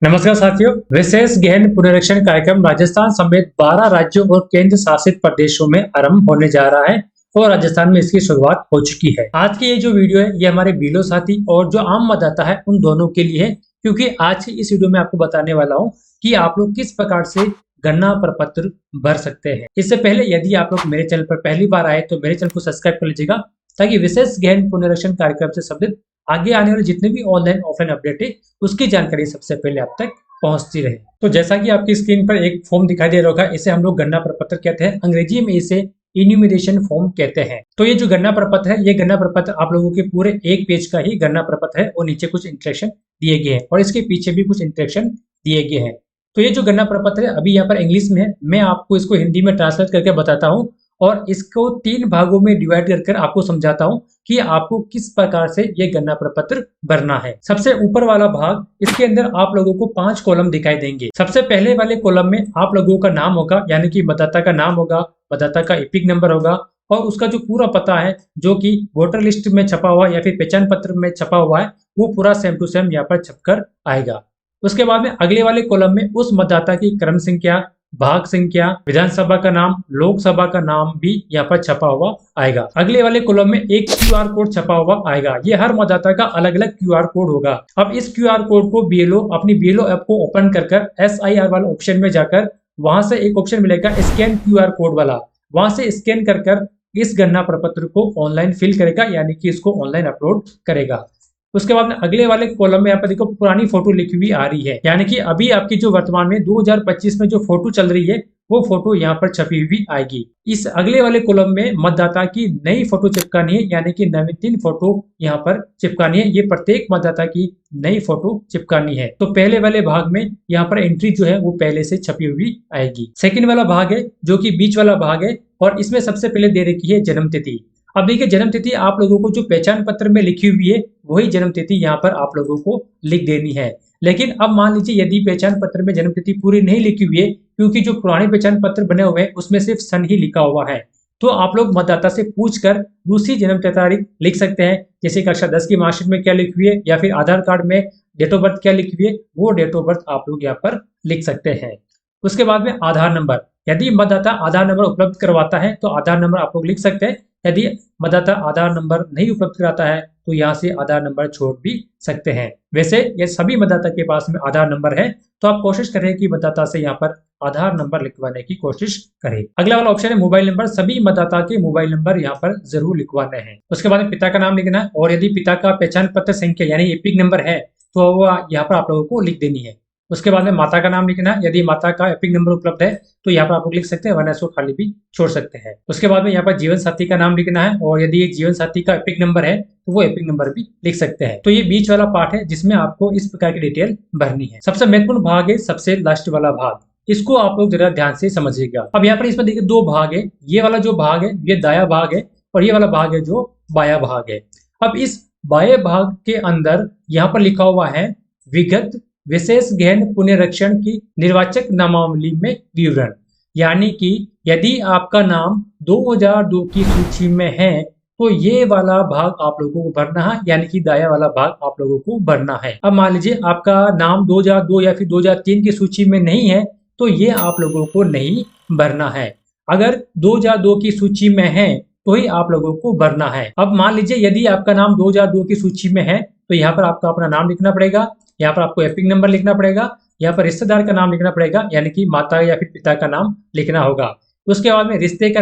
नमस्कार साथियों, विशेष गहन पुनरीक्षण कार्यक्रम राजस्थान समेत 12 राज्यों और केंद्र शासित प्रदेशों में आरंभ होने जा रहा है और राजस्थान में इसकी शुरुआत हो चुकी है। आज की ये जो वीडियो है ये हमारे बीएलओ साथी और जो आम मतदाता है उन दोनों के लिए है, क्योंकि आज की इस वीडियो में आपको बताने वाला हूँ कि आप लोग किस प्रकार से गणना प्रपत्र भर सकते हैं। इससे पहले यदि आप लोग मेरे चैनल पर पहली बार आए तो मेरे चैनल को सब्सक्राइब कर लीजिएगा, ताकि विशेष गहन पुनरीक्षण कार्यक्रम से संबंधित आगे आने वाले जितने भी ऑनलाइन ऑफलाइन अपडेट है उसकी जानकारी सबसे पहले आप तक पहुंचती रहे। तो जैसा कि आपकी स्क्रीन पर एक फॉर्म दिखाई दे रहा होगा, इसे हम लोग गणना प्रपत्र कहते हैं, अंग्रेजी में इसे इन्यूमरेशन फॉर्म कहते हैं। तो ये जो गणना प्रपत्र है, ये गणना प्रपत्र आप लोगों के पूरे एक पेज का ही गणना प्रपत्र है और नीचे कुछ इंस्ट्रक्शन दिए गए हैं और इसके पीछे भी कुछ इंस्ट्रक्शन दिए गए हैं। तो ये जो गणना प्रपत्र है अभी यहाँ पर इंग्लिश में है, मैं आपको इसको हिंदी में ट्रांसलेट करके बताता हूँ और इसको 3 भागों में डिवाइड कर आपको समझाता हूँ कि आपको किस प्रकार से ये गणना प्रपत्र भरना है। सबसे ऊपर वाला भाग, इसके अंदर आप लोगों को 5 कॉलम दिखाई देंगे। सबसे पहले वाले कॉलम में आप लोगों का नाम होगा, यानी कि मतदाता का नाम होगा, मतदाता का एपिक नंबर होगा और उसका जो पूरा पता है जो कि वोटर लिस्ट में छपा हुआ या फिर पहचान पत्र में छपा हुआ है वो पूरा सेम टू सेम यहाँ पर छपकर आएगा। उसके बाद में अगले वाले कॉलम में उस मतदाता की क्रम संख्या, भाग संख्या, विधानसभा का नाम, लोकसभा का नाम भी यहाँ पर छपा हुआ आएगा। अगले वाले कॉलम में एक क्यूआर कोड छपा हुआ आएगा। ये हर मतदाता का अलग अलग क्यूआर कोड होगा। अब इस क्यूआर कोड को बीएलओ अपनी बीएलओ ऐप को ओपन कर SIR वाला ऑप्शन में जाकर वहां से एक ऑप्शन मिलेगा स्कैन क्यूआर कोड वाला, वहां से स्कैन कर इस गणना प्रपत्र को ऑनलाइन फिल करेगा, यानी कि इसको ऑनलाइन अपलोड करेगा। उसके बाद में अगले वाले कॉलम में यहाँ पर देखो पुरानी फोटो लिखी हुई आ रही है, यानी कि अभी आपकी जो वर्तमान में 2025 में जो फोटो चल रही है वो फोटो यहाँ पर छपी हुई आएगी। इस अगले वाले कॉलम में मतदाता की नई फोटो चिपकानी है, यानी कि नवीनतम फोटो यहाँ पर चिपकानी है। ये प्रत्येक मतदाता की नई फोटो चिपकानी है। तो पहले वाले भाग में यहाँ पर एंट्री जो है वो पहले से छपी हुई आएगी। सेकेंड वाला भाग है जो कि बीच वाला भाग है और इसमें सबसे पहले दे रखी है जन्म तिथि। अब देखिए जन्म तिथि आप लोगों को जो पहचान पत्र में लिखी हुई है वही जन्म तिथि यहाँ पर आप लोगों को लिख देनी है। लेकिन अब मान लीजिए यदि पहचान पत्र में जन्म तिथि पूरी नहीं लिखी हुई है, क्योंकि जो पुराने पहचान पत्र बने हुए हैं उसमें सिर्फ सन ही लिखा हुआ है, तो आप लोग मतदाता से पूछकर दूसरी जन्म तारीख लिख सकते हैं। जैसे कक्षा 10 की मार्कशीट में क्या लिखी हुई है या फिर आधार कार्ड में डेट ऑफ बर्थ क्या लिखी हुई है, वो डेट ऑफ बर्थ आप लोग यहाँ पर लिख सकते हैं। उसके बाद में आधार नंबर, यदि मतदाता आधार नंबर उपलब्ध करवाता है तो आधार नंबर आप लोग लिख सकते हैं। यदि मतदाता आधार नंबर नहीं उपलब्ध कराता है तो यहाँ से आधार नंबर छोड़ भी सकते हैं। वैसे ये सभी मतदाता के पास में आधार नंबर है, तो आप कोशिश करें कि मतदाता से यहाँ पर आधार नंबर लिखवाने की कोशिश करें। अगला वाला ऑप्शन है मोबाइल नंबर। सभी मतदाता के मोबाइल नंबर यहाँ पर जरूर लिखवाने हैं। उसके बाद पिता का नाम लिखना है और यदि पिता का पहचान पत्र संख्या यानी एपिक नंबर है तो वो यहाँ पर आप लोगों को लिख देनी है। उसके बाद में माता का नाम लिखना है। यदि माता का एपिक नंबर उपलब्ध है तो यहाँ पर आप लोग लिख सकते हैं, वरना इसको खाली भी छोड़ सकते हैं। उसके बाद में यहाँ पर जीवन साथी का नाम लिखना है और यदि ये जीवन साथी का एपिक नंबर है तो वो एपिक नंबर भी लिख सकते हैं। तो ये बीच वाला पार्ट है जिसमें आपको इस प्रकार की डिटेल भरनी है। सबसे महत्वपूर्ण भाग है सबसे लास्ट वाला भाग, इसको आप लोग जरा ध्यान से समझिएगा। अब यहाँ पर इसमें देखिए 2 भाग है। ये वाला जो भाग है ये दाया भाग है और ये वाला भाग है जो बाया भाग है। अब इस बाएं भाग के अंदर यहाँ पर लिखा हुआ है विगत विशेष गहन पुनरीक्षण की निर्वाचक नामावली में विवरण, यानी कि यदि आपका नाम 2002 की सूची में है तो ये वाला भाग आप लोगों को भरना है, यानी कि दाया वाला भाग आप लोगों को भरना है। अब मान लीजिए आपका नाम 2002 या फिर 2003 की सूची में नहीं है तो ये आप लोगों को नहीं भरना है। अगर 2002 की सूची में है तो ही आप लोगों को भरना है। अब मान लीजिए यदि आपका नाम 2002 की सूची में है तो यहाँ पर आपका अपना नाम लिखना पड़ेगा, यहाँ पर आपको एपिक नंबर लिखना पड़ेगा, यहाँ पर रिश्तेदार का नाम लिखना पड़ेगा, यानी कि माता या फिर पिता का नाम लिखना होगा। उसके बाद में रिश्ते का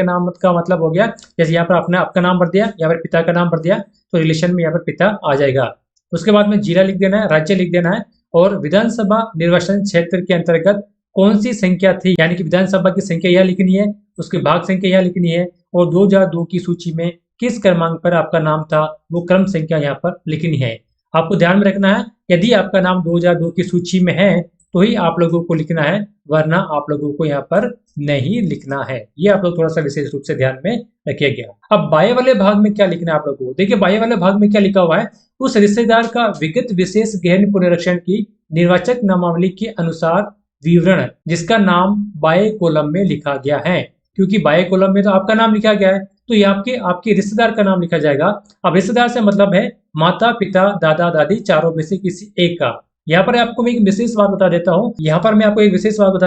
नाम का मतलब हो गया, जैसे यहाँ पर आपने आपका नाम भर दिया, यहाँ पर पिता का नाम भर दिया तो रिलेशन में यहाँ पर पिता आ जाएगा। उसके बाद में जिला लिख देना है, राज्य लिख देना है और विधानसभा निर्वाचन क्षेत्र के अंतर्गत कौन सी संख्या थी, यानी कि विधानसभा की संख्या यह लिखनी है, उसके भाग संख्या यह लिखनी है और 2002 की सूची में किस क्रमांक पर आपका नाम था वो क्रम संख्या यहाँ पर लिखनी है। आपको ध्यान में रखना है यदि आपका नाम 2002 की सूची में है तो ही आप लोगों को लिखना है, वरना आप लोगों को यहाँ पर नहीं लिखना है। ये आप लोग थोड़ा सा विशेष रूप से ध्यान में रखिएगा। अब बाएं वाले भाग में क्या लिखना है आप लोगों को, देखिए बाएं वाले भाग में क्या लिखा हुआ है, उस रिश्तेदार का विगत विशेष गहन पुनरीक्षण की निर्वाचक नामावली के अनुसार विवरण जिसका नाम बाएं कॉलम में लिखा गया है। क्योंकि बाएं कॉलम में तो आपका नाम लिखा गया है तो ये आपके रिश्तेदार का नाम लिखा जाएगा। अब रिश्तेदार से मतलब है माता पिता दादा दादी चारों में से किसी एक का, यहाँ पर आपको मैं एक विशेष बात बता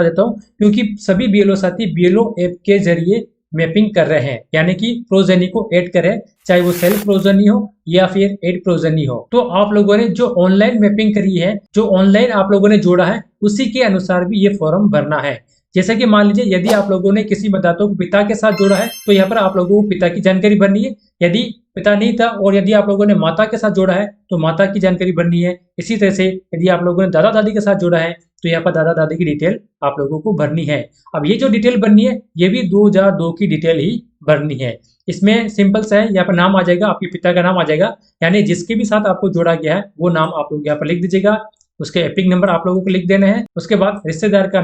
देता हूँ, क्योंकि सभी बीएलओ साथी बीएलओ ऐप के जरिए मैपिंग कर रहे हैं, यानी कि प्रोजेनी को ऐड कर रहे हैं, चाहे वो सेल्फ प्रोजेनी हो या फिर एड प्रोजेनी हो। तो आप लोगों ने जो ऑनलाइन मैपिंग करी है, जो ऑनलाइन आप लोगों ने जोड़ा है, उसी के अनुसार भी ये फॉर्म भरना है। जैसे कि मान लीजिए यदि आप लोगों ने किसी मतदाता को पिता के साथ जोड़ा है तो यहाँ पर आप लोगों को पिता की जानकारी भरनी है। यदि पिता नहीं था और यदि आप लोगों ने माता के साथ जोड़ा है तो माता की जानकारी भरनी है। इसी तरह से यदि आप लोगों ने दादा दादी के साथ जोड़ा है तो यहाँ पर दादा दादी की डिटेल आप लोगों को भरनी है। अब ये जो डिटेल भरनी है ये भी 2002 की डिटेल ही भरनी है। इसमें सिंपल सा है, यहाँ पर नाम आ जाएगा, आपके पिता का नाम आ जाएगा, यानी जिसके भी साथ आपको जोड़ा गया है वो नाम आप लोग यहाँ पर लिख दीजिएगा। उसके एपिक नंबर आप लोगों को लिख देना है। उसके बाद रिश्तेदार का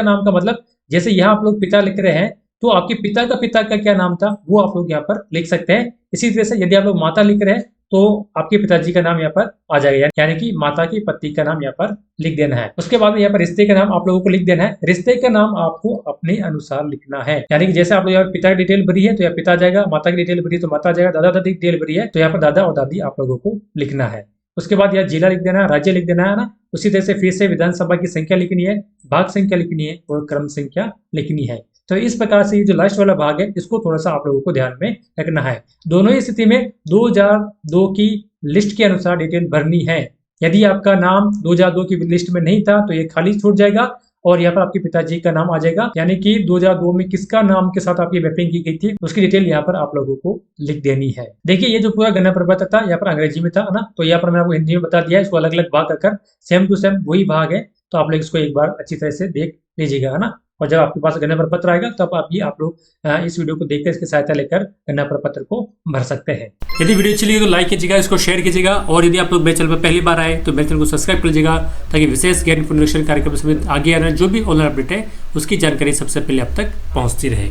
नाम का मतलब जैसे यहाँ आप लोग पिता लिख रहे हैं तो आपके पिता का क्या नाम था वो आप लोग यहाँ पर लिख सकते हैं। इसी तरह से यदि आप लोग माता लिख रहे हैं तो आपके पिताजी का नाम यहाँ पर आ जाएगा, यानी कि माता के पति का नाम यहाँ पर लिख देना है। उसके बाद यहाँ पर रिश्ते का नाम आप लोगों को लिख देना है। रिश्ते का नाम आपको अपने अनुसार लिखना है, यानी कि जैसे आप लोग यहाँ पर पिता की डिटेल भरी है तो यहाँ पिता आ जाएगा, माता की डिटेल भरी है तो माता आ जाएगा, दादा दादी की डिटेल भरी है तो यहाँ पर दादा और दादी आप लोगों को लिखना है। उसके बाद यह जिला लिख देना है, राज्य लिख देना है ना। उसी तरह से फिर से विधानसभा की संख्या लिखनी है, भाग संख्या लिखनी है और क्रम संख्या लिखनी है। तो इस प्रकार से ये जो लास्ट वाला भाग है इसको थोड़ा सा आप लोगों को ध्यान में रखना है। दोनों ही स्थिति में 2002 की लिस्ट के अनुसार डिटेल भरनी है। यदि आपका नाम 2002 की लिस्ट में नहीं था तो ये खाली छूट जाएगा और यहाँ पर आपके पिताजी का नाम आ जाएगा, यानी कि 2002 में किसका नाम के साथ आपकी मैपिंग की गई थी उसकी डिटेल यहाँ पर आप लोगों को लिख देनी है। देखिए ये जो पूरा गणना प्रपत्र था यहाँ पर अंग्रेजी में था ना, तो यहाँ पर मैंने आपको हिंदी में बता दिया है। इसको अलग अलग भाग कर सेम टू सेम वही भाग है, तो आप लोग इसको एक बार अच्छी तरह से देख लीजिएगा, है ना। और जब आपके पास गणना प्रपत्र आएगा तब आप लोग इस वीडियो को देखकर इसकी सहायता लेकर गणना प्रपत्र को भर सकते हैं। यदि वीडियो अच्छी लगी तो लाइक कीजिएगा, इसको शेयर कीजिएगा और यदि आप लोग मेरे चैनल पर पहली बार आए तो मेरे चैनल को सब्सक्राइब कर लीजिएगा ताकि विशेष ज्ञान इन्फॉर्मेशन कार्यक्रम से आगे आने जो भी ऑनलाइन अपडेट है उसकी जानकारी सबसे पहले आप तक पहुंचती रहे।